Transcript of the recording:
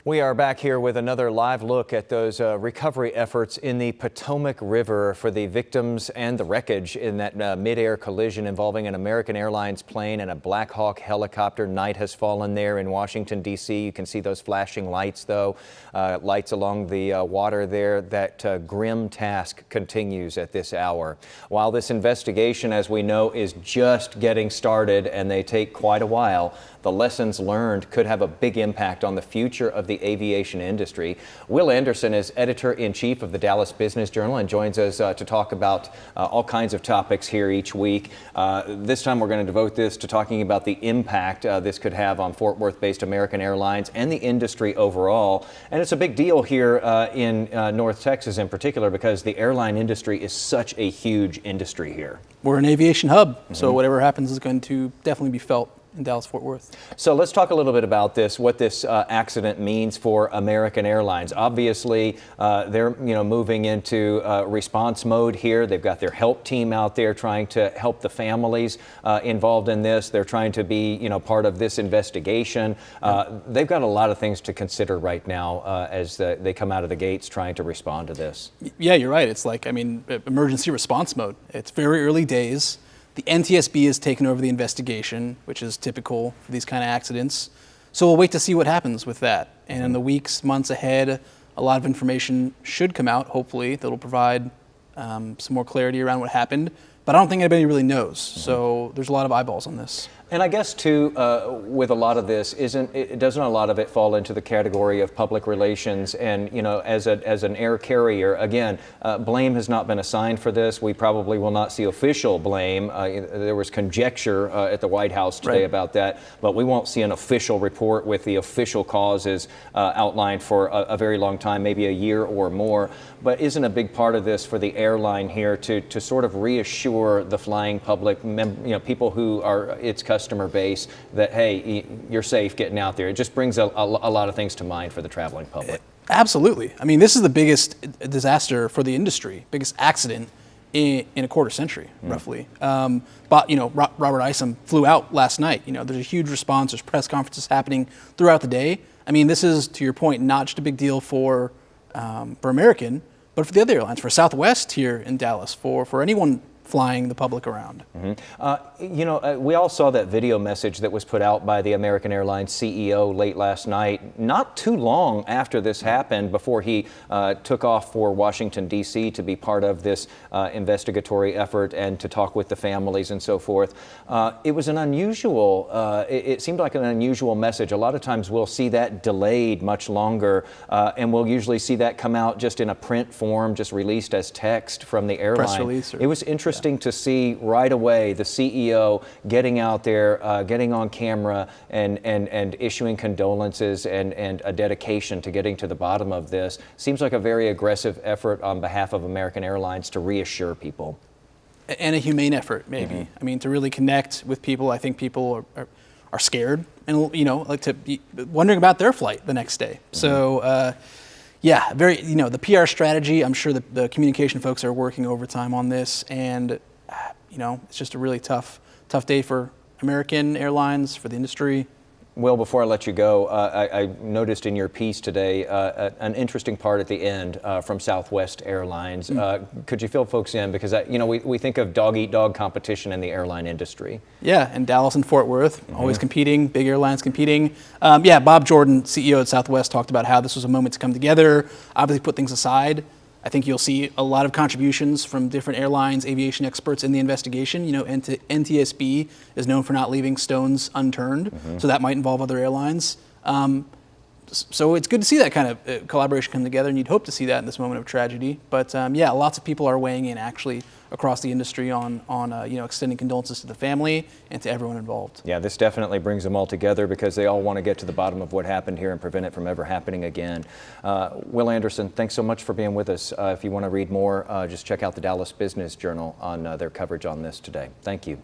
We are back here with another live look at those recovery efforts in the Potomac River for the victims and the wreckage in that mid-air collision involving an American Airlines plane and a Blackhawk helicopter. Night has fallen there in Washington, D.C. You can see those flashing lights, though, lights along the water there. That grim task continues at this hour. While this investigation, as we know, is just getting started and they take quite a while, the lessons learned could have a big impact on the future of the aviation industry. Will Anderson is editor-in-chief of the Dallas Business Journal and joins us to talk about all kinds of topics here each week. This time we're going to devote this to talking about the impact this could have on Fort Worth-based American Airlines and the industry overall. And it's a big deal here in North Texas in particular because the airline industry is such a huge industry here. We're an aviation hub, so whatever happens is going to definitely be felt in Dallas-Fort Worth. So let's talk a little bit about this, what this accident means for American Airlines. Obviously, they're moving into response mode here. They've got their help team out there trying to help the families involved in this. They're trying to be part of this investigation. They've got a lot of things to consider right now as they come out of the gates trying to respond to this. Yeah, you're right. It's like, emergency response mode. It's very early days. The NTSB has taken over the investigation, which is typical for these kind of accidents. So we'll wait to see what happens with that. And in the weeks, months ahead, a lot of information should come out, hopefully, that'll provide some more clarity around what happened. But I don't think anybody really knows. So there's a lot of eyeballs on this. And I guess, too, with a lot of this, doesn't a lot of it fall into the category of public relations? And, as an air carrier, again, blame has not been assigned for this. We probably will not see official blame. There was conjecture at the White House today about that, but we won't see an official report with the official causes outlined for a very long time, maybe a year or more. But isn't a big part of this for the airline here to sort of reassure the flying public, people who are its customer base, that, hey, you're safe getting out there? It just brings a lot of things to mind for the traveling public. Absolutely. This is the biggest disaster for the industry, biggest accident in a quarter century, roughly. But, Robert Isom flew out last night. There's a huge response. There's press conferences happening throughout the day. This is, to your point, not just a big deal for American, but for the other airlines, for Southwest here in Dallas, for anyone flying the public around. We all saw that video message that was put out by the American Airlines CEO late last night, not too long after this happened, before he took off for Washington, D.C. to be part of this investigatory effort and to talk with the families and so forth. It was an unusual, it seemed like an unusual message. A lot of times we'll see that delayed much longer, and we'll usually see that come out just in a print form, just released as text from the airline. Press release. It was interesting to see right away the CEO getting out there, getting on camera and issuing condolences and a dedication to getting to the bottom of this. Seems like a very aggressive effort on behalf of American Airlines to reassure people. And a humane effort, maybe. To really connect with people. I think people are scared and, like to be wondering about their flight the next day. So, yeah, the PR strategy, I'm sure the communication folks are working overtime on this, and, it's just a really tough day for American Airlines, for the industry. Will, before I let you go, I noticed in your piece today an interesting part at the end from Southwest Airlines. Could you fill folks in? Because, we think of dog-eat-dog competition in the airline industry. Yeah, and Dallas and Fort Worth, always competing, big airlines competing. Bob Jordan, CEO at Southwest, talked about how this was a moment to come together, obviously put things aside. I think you'll see a lot of contributions from different airlines, aviation experts in the investigation. NTSB is known for not leaving stones unturned, so that might involve other airlines. So it's good to see that kind of collaboration come together, and you'd hope to see that in this moment of tragedy. But lots of people are weighing in actually across the industry on extending condolences to the family and to everyone involved. Yeah, this definitely brings them all together because they all want to get to the bottom of what happened here and prevent it from ever happening again. Will Anderson, thanks so much for being with us. If you want to read more, just check out the Dallas Business Journal on their coverage on this today. Thank you.